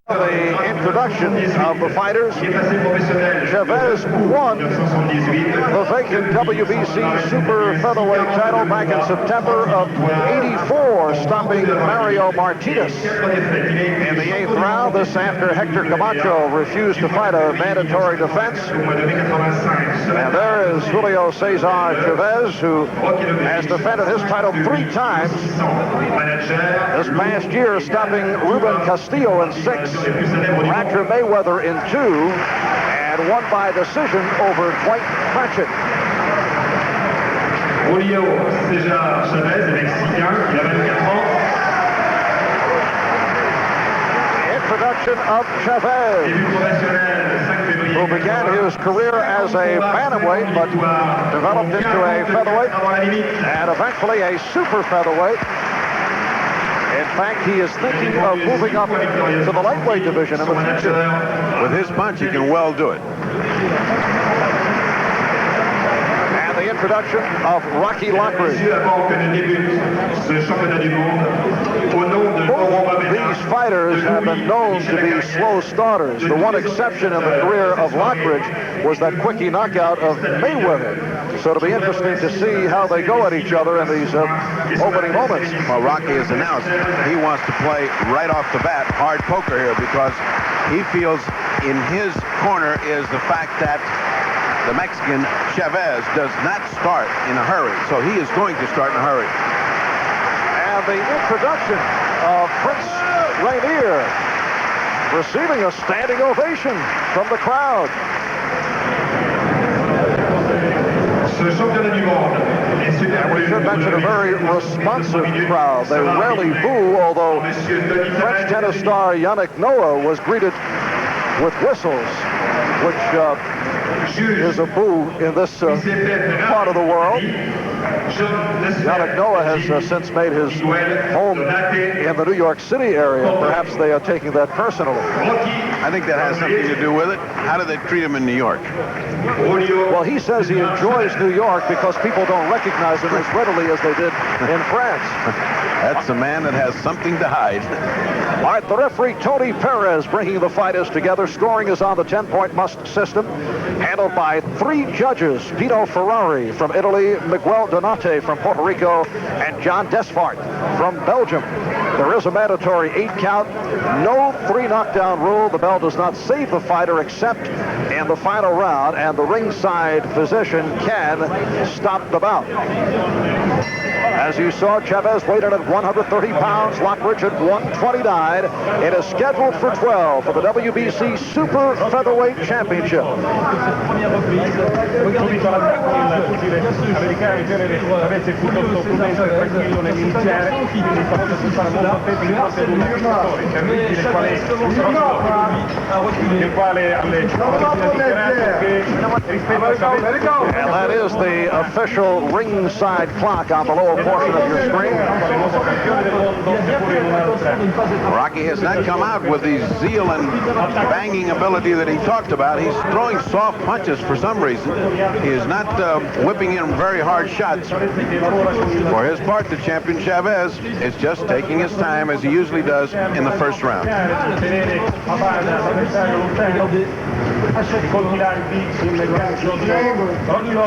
The introduction of the fighters. Chavez won the vacant WBC Super Featherweight title back in September of '84, stopping Mario Martinez in the 8th round. This after Hector Camacho refused to fight a mandatory defense. And there is Julio Cesar Chavez, who has defended his title 3 times. This past year, stopping Ruben Castillo in 6, Roger Mayweather in 2, and won by decision over Dwight Pratchett. Julio Cesar Chavez est mexicain, il a 24 ans. Introduction of Chavez, who began his career as a bantamweight, but developed into a featherweight, and eventually a super featherweight. In fact, he is thinking of moving up to the lightweight division in the future. With his punch, he can well do it. And the introduction of Rocky Lockridge. These fighters have been known to be slow starters. The one exception in the career of Lockridge was that quickie knockout of Mayweather. So it'll be interesting to see how they go at each other in these opening moments. Well, Rocky has announced he wants to play right off the bat hard poker here because he feels in his corner is the fact that the Mexican Chavez does not start in a hurry. So he is going to start in a hurry. And the introduction of Prince Rainier receiving a standing ovation from the crowd. And we should mention a very responsive crowd. They rarely boo, although French tennis star Yannick Noah was greeted with whistles, which is a boo in this part of the world. Yannick Noah has since made his home in the New York City area. Perhaps they are taking that personally. I think that has something to do with it. How do they treat him in New York? Well, he says he enjoys New York because people don't recognize him as readily as they did in France. That's a man that has something to hide. All right, the referee, Tony Perez, bringing the fighters together. Scoring is on the 10-point must system, handled by 3 judges: Pino Ferrari from Italy, Miguel Donate from Puerto Rico, and John Desfart from Belgium. There is a mandatory 8 count, no 3 knockdown rule. The bell does not save the fighter except in the final round, and the ringside physician can stop the bout. As you saw, Chavez weighed in at 130 pounds, Lockridge at 129. It is scheduled for 12 for the WBC Super Featherweight Championship. And that is the official ringside clock on the lower portion of your screen. Rocky has not come out with the zeal and banging ability that he talked about. He's throwing soft punches for some reason. He is not whipping in very hard shots. For his part, the champion Chavez is just taking his time as he usually does in the first round.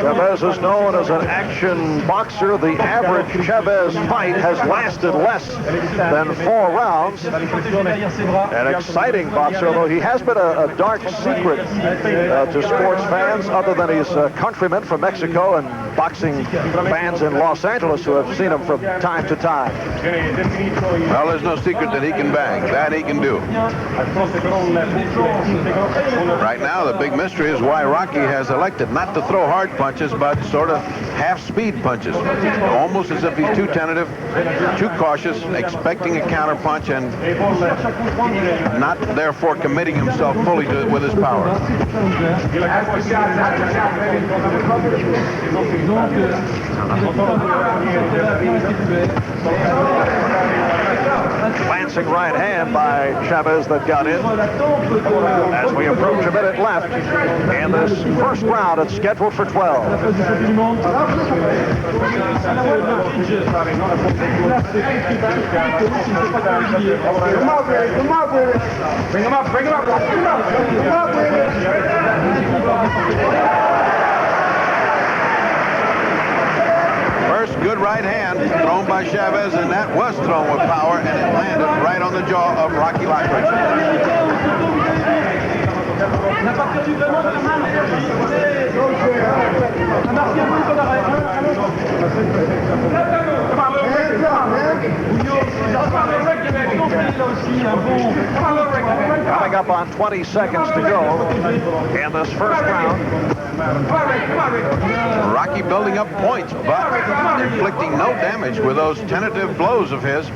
Chavez is known as an action boxer. The average Chavez fight has lasted less than 4 rounds. An exciting boxer, although he has been a dark secret to sports fans, other than his countrymen from Mexico and boxing fans in Los Angeles who have seen him from time to time. Well, there's no secret that he can bang. That he can do. Right now, the big mystery is why Rocky has elected not to throw hard punches, but sort of half-speed punches. Almost as if he's too tentative, too cautious, expecting a counter punch, and not therefore committing himself fully to it with his power. Glancing right hand by Chavez that got in. As we approach a minute left in this first round, it's scheduled for 12. Bring him up. First good right hand thrown by Chavez, and that was thrown with power, and it landed right on the jaw of Rocky Lockridge. Coming up on 20 seconds to go in this first round. Rocky building up points, but inflicting no damage with those tentative blows of his.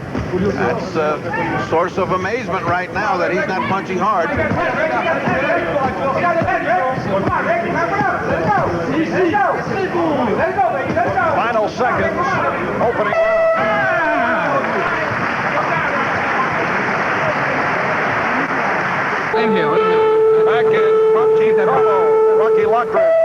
That's a source of amazement right now that he's not punching hard. Final seconds, opening round. In here. Back in front teeth and Rocky Lockridge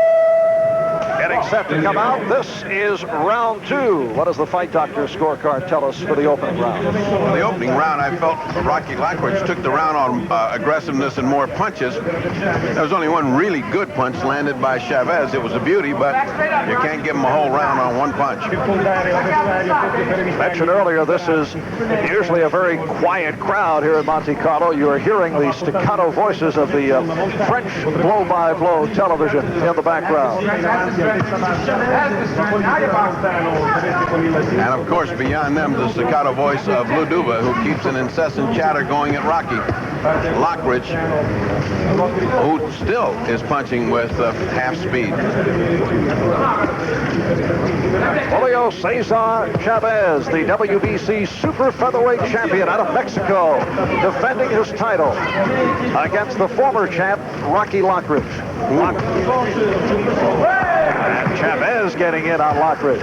getting set to come out. This is round 2. What does the fight doctor scorecard tell us for the opening round? For the opening round, I felt Rocky Lockridge took the round on aggressiveness and more punches. There was only one really good punch landed by Chavez. It was a beauty, but you can't give him a whole round on one punch. Mentioned earlier, this is usually a very quiet crowd here in Monte Carlo. You are hearing the staccato voices of the French blow-by-blow television in the background. And of course, beyond them, the staccato voice of Lou Duva, who keeps an incessant chatter going at Rocky Lockridge, who still is punching with half speed. Julio Cesar Chavez, the WBC super featherweight champion out of Mexico, defending his title against the former champ, Rocky Lockridge. And Chavez getting in on Lockridge.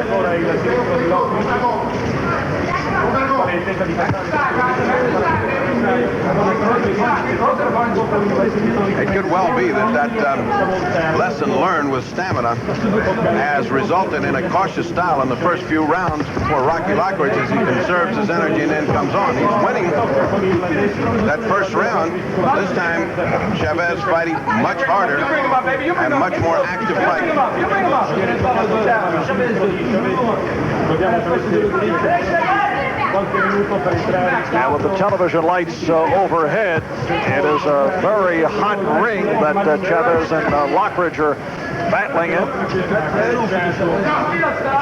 It could well be that lesson learned with stamina has resulted in a cautious style in the first few rounds for Rocky Lockridge as he conserves his energy and then comes on. He's winning that first round. This time, Chavez fighting much harder and much more active fighting. Now with the television lights overhead, it is a very hot ring that Chavez and Lockridge are battling in.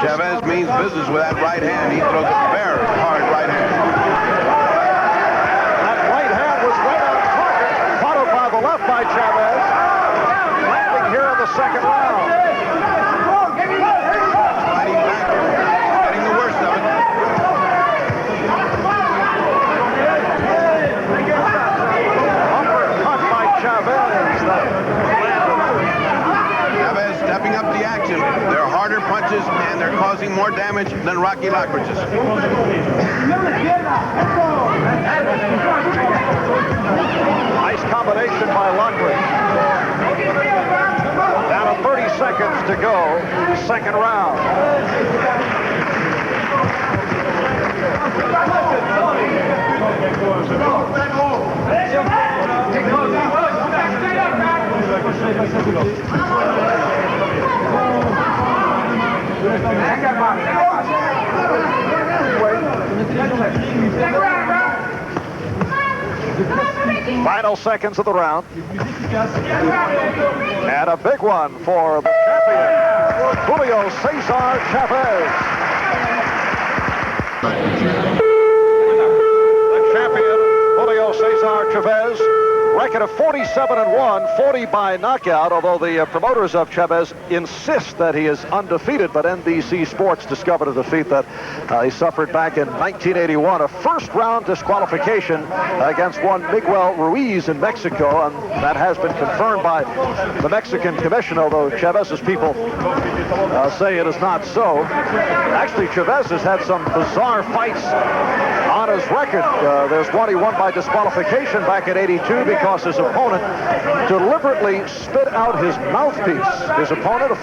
Chavez means business with that right hand. He throws a very hard right hand. That right hand was right on target, followed by the left by Chavez. Landing here in the second round. Fighting back, getting the worst of it. Uppercut by Chavez. Chavez stepping up the action. They're harder punches and they're causing more damage than Rocky Lockridge's. Nice combination by Lockridge. Down to 30 seconds to go, second round. Final seconds of the round. And a big one for the champion, Julio Cesar Chavez. The champion, Julio Cesar Chavez, record of 47-1, 40 by knockout, although the promoters of Chavez insist that he is undefeated, but NBC Sports discovered a defeat that he suffered back in 1981, a first-round disqualification against one Miguel Ruiz in Mexico, and that has been confirmed by the Mexican commission, although Chavez's people say it is not so. Actually, Chavez has had some bizarre fights on on his record. There's one he won by disqualification back in '82 because his opponent deliberately spit out his mouthpiece. His opponent,